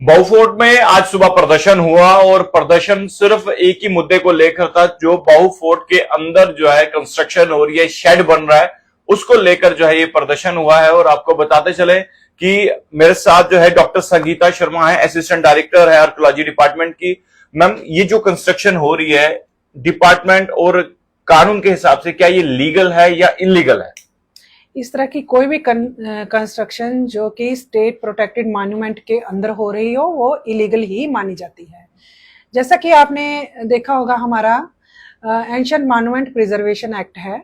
बहू फोर्ट में आज सुबह प्रदर्शन हुआ और प्रदर्शन सिर्फ एक ही मुद्दे को लेकर था, जो बहू फोर्ट के अंदर जो है कंस्ट्रक्शन हो रही है, शेड बन रहा है, उसको लेकर जो है ये प्रदर्शन हुआ है। और आपको बताते चले कि मेरे साथ जो है डॉक्टर संगीता शर्मा है, असिस्टेंट डायरेक्टर है आर्कियोलॉजी डिपार्टमेंट की। मैम, ये जो कंस्ट्रक्शन हो रही है डिपार्टमेंट और कानून के हिसाब से क्या ये लीगल है या इलीगल है? इस तरह की कोई भी कंस्ट्रक्शन जो कि स्टेट प्रोटेक्टेड मॉन्यूमेंट के अंदर हो रही हो वो इलीगल ही मानी जाती है। जैसा कि आपने देखा होगा, हमारा एंशिएंट मॉन्यूमेंट प्रिजर्वेशन एक्ट है,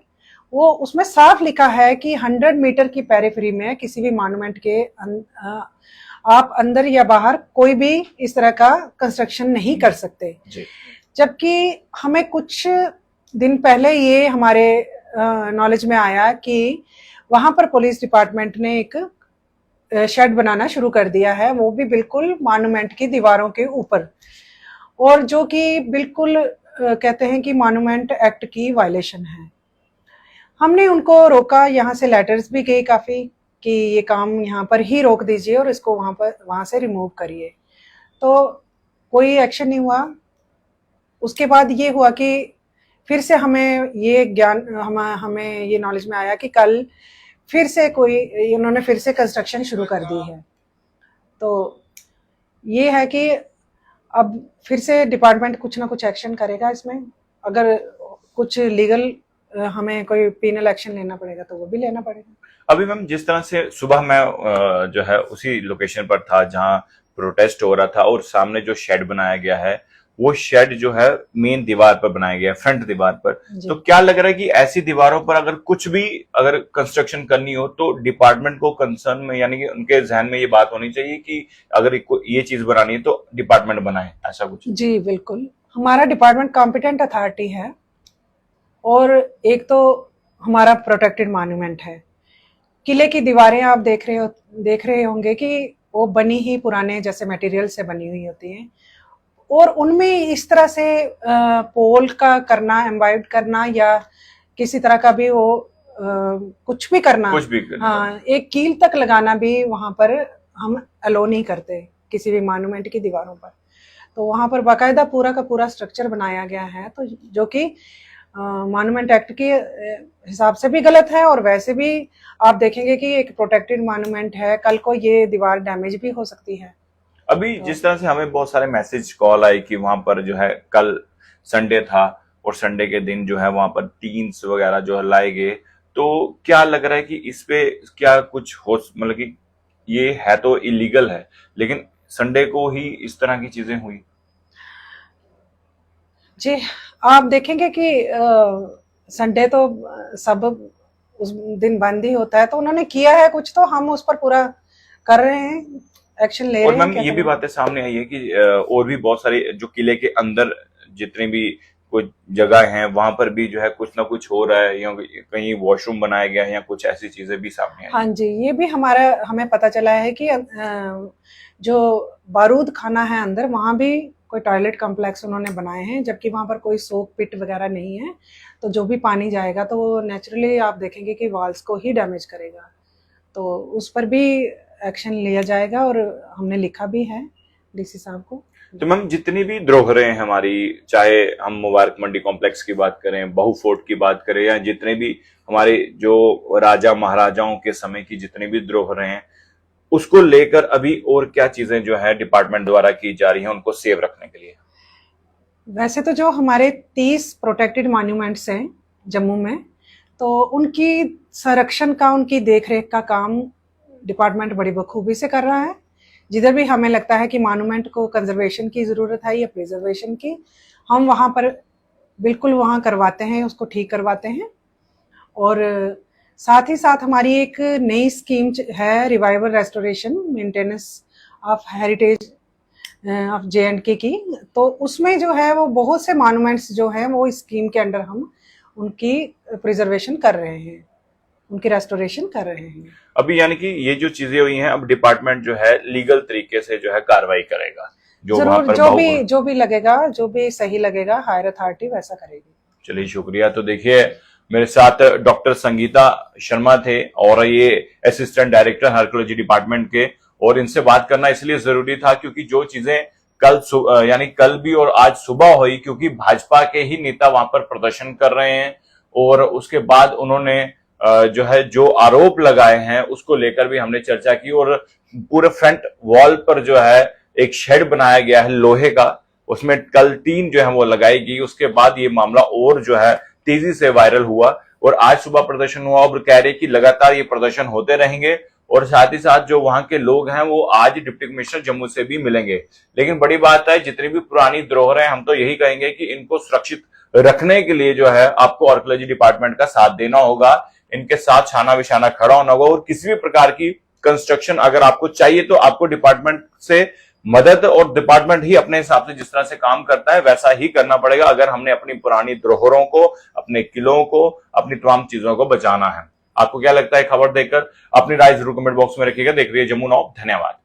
वो उसमें साफ लिखा है कि 100 मीटर की पेरिफेरी में किसी भी मॉन्यूमेंट के आप अंदर या बाहर कोई भी इस तरह का कंस्ट्रक्शन नहीं कर सकते। जबकि हमें कुछ दिन पहले ये हमारे नॉलेज में आया कि वहां पर पुलिस डिपार्टमेंट ने एक शेड बनाना शुरू कर दिया है, वो भी बिल्कुल मॉन्यूमेंट की दीवारों के ऊपर, और जो कि बिल्कुल कहते हैं कि मॉन्यूमेंट एक्ट की वायलेशन है। हमने उनको रोका, यहाँ से लेटर्स भी गए काफ़ी कि ये काम यहाँ पर ही रोक दीजिए और इसको वहाँ से रिमूव करिए, तो कोई एक्शन नहीं हुआ। उसके बाद ये हुआ कि फिर से हमें ये नॉलेज में आया कि कल फिर से उन्होंने फिर से कंस्ट्रक्शन शुरू कर दी है। तो ये है कि अब फिर से डिपार्टमेंट कुछ ना कुछ एक्शन करेगा इसमें। अगर कुछ लीगल हमें कोई पीनल एक्शन लेना पड़ेगा तो वो भी लेना पड़ेगा। अभी मैम, जिस तरह से सुबह मैं जो है उसी लोकेशन पर था जहां प्रोटेस्ट हो रहा था, और सामने जो शेड बनाया गया है वो शेड जो है मेन दीवार पर बनाया गया है, फ्रंट दीवार पर। तो क्या लग रहा है कि ऐसी दीवारों पर अगर कंस्ट्रक्शन करनी हो तो डिपार्टमेंट को कंसर्न में, यानी कि उनके जहन में ये बात होनी चाहिए कि अगर ये चीज बनानी है तो डिपार्टमेंट बनाए, ऐसा कुछ? जी बिल्कुल, हमारा डिपार्टमेंट कॉम्पिटेंट अथॉरिटी है, और एक तो हमारा प्रोटेक्टेड मॉन्यूमेंट है। किले की दीवारें आप देख रहे होंगे कि वो बनी ही पुराने जैसे मटेरियल से बनी हुई होती हैं, और उनमें इस तरह से पोल का करना, एम्बाइब्ड करना या किसी तरह का भी वो कुछ भी करना, हाँ, एक कील तक लगाना भी वहाँ पर हम अलो नहीं करते किसी भी मॉन्यूमेंट की दीवारों पर। तो वहाँ पर बाकायदा पूरा का पूरा स्ट्रक्चर बनाया गया है, तो जो कि मॉन्यूमेंट एक्ट के हिसाब से भी गलत है, और वैसे भी आप देखेंगे कि एक प्रोटेक्टेड मॉन्यूमेंट है, कल को ये दीवार डैमेज भी हो सकती है। अभी जिस तरह से हमें बहुत सारे मैसेज कॉल आई कि वहां पर जो है कल संडे था और संडे के दिन जो है वहां पर टीन्स वगैरह जो है लाए गए, तो क्या लग रहा है कि इस पे क्या कुछ हो, मतलब कि ये है तो इलीगल है, लेकिन संडे को ही इस तरह की चीजें हुई? जी, आप देखेंगे कि संडे तो सब उस दिन बंद ही होता है, तो उन्होंने किया है कुछ, तो हम उस पर पूरा कर रहे हैं, एक्शन ले रहे हैं। और मैम, ये भी बातें सामने आई है कि और भी बहुत सारी जो किले के अंदर जितने भी कुछ जगह हैं वहां पर भी जो है कुछ ना कुछ हो रहा है, या कहीं वॉशरूम बनाया गया है या कुछ ऐसी चीजें भी सामने आई। हाँ जी, ये भी हमें पता चला है कि जो बारूद खाना है अंदर, वहां भी कोई टॉयलेट कॉम्प्लेक्स उन्होंने बनाए हैं, जबकि वहां पर कोई सोक पिट वगैरह नहीं है। तो जो भी पानी जाएगा तो वो नेचुरली आप देखेंगे कि वॉल्स को ही डैमेज करेगा, तो उस पर भी एक्शन लिया जाएगा, और हमने लिखा भी है डीसी साहब को। तो मैम, जितनी भी धरोहरें हैं हमारी, चाहे हम मुबारक मंडी कॉम्प्लेक्स की बात करें, बहू फोर्ट की बात करें, या जितने भी हमारे जो राजा महाराजाओं के समय की जितनी भी धरोहरें हैं, उसको लेकर अभी और क्या चीजें जो है डिपार्टमेंट द्वारा की जा रही हैं उनको सेव रखने के लिए? वैसे तो जो हमारे 30 प्रोटेक्टेड मॉन्यूमेंट्स हैं जम्मू में, तो उनकी संरक्षण का, उनकी देखरेख का काम डिपार्टमेंट बड़ी बखूबी से कर रहा है। जिधर भी हमें लगता है कि मॉन्यूमेंट को कंजर्वेशन की ज़रूरत है या प्रिजर्वेशन की, हम वहाँ पर बिल्कुल वहाँ करवाते हैं, उसको ठीक करवाते हैं। और साथ ही साथ हमारी एक नई स्कीम है, revival, restoration, maintenance of heritage of JNK की। तो उसमें जो है वो बहुत से मॉन्यूमेंट्स जो हैं वो इस स्कीम के अंडर हम उनकी प्रिजर्वेशन कर रहे हैं, उनकी रेस्टोरेशन कर रहे हैं। अभी यानी कि ये जो चीजें हुई हैं, अब डिपार्टमेंट जो है लीगल तरीके से जो है कार्रवाई करेगा, जरूर, जो भी लगेगा, जो भी सही लगेगा, हायर अथॉरिटी वैसा करेगी। चलिए, शुक्रिया। तो देखिए, मेरे साथ डॉक्टर संगीता शर्मा थे, और ये असिस्टेंट डायरेक्टर आर्कियोलॉजी डिपार्टमेंट के, और इनसे बात करना इसलिए जरूरी था क्योंकि जो चीजें यानी कल भी और आज सुबह हुई, क्योंकि भाजपा के ही नेता वहां पर प्रदर्शन कर रहे हैं और उसके बाद उन्होंने जो आरोप लगाए हैं उसको लेकर भी हमने चर्चा की। और पूरे फ्रंट वॉल पर जो है एक शेड बनाया गया है लोहे का, उसमें कल टीन जो है वो लगाई गई। उसके बाद ये मामला और जो है तेजी से वायरल हुआ और आज सुबह प्रदर्शन हुआ और कह रहे कि लगातार ये प्रदर्शन होते रहेंगे और साथ ही साथ जो वहां के लोग हैं वो आज डिप्टी कमिश्नर जम्मू से भी मिलेंगे। लेकिन बड़ी बात है, जितनी भी पुरानी धरोहरें, हम तो यही कहेंगे कि इनको सुरक्षित रखने के लिए जो है आपको आर्कियोलॉजी डिपार्टमेंट का साथ देना होगा, इनके साथ छाना बिछाना खड़ा होना होगा और किसी भी प्रकार की कंस्ट्रक्शन अगर आपको चाहिए तो आपको डिपार्टमेंट से मदद, और डिपार्टमेंट ही अपने हिसाब से जिस तरह से काम करता है वैसा ही करना पड़ेगा अगर हमने अपनी पुरानी धरोहरों को, अपने किलों को, अपनी तमाम चीजों को बचाना है। आपको क्या लगता है खबर देखकर? अपनी राय जरूर कमेंट बॉक्स में रखिएगा। देख रही है जम्मू नाउ। धन्यवाद।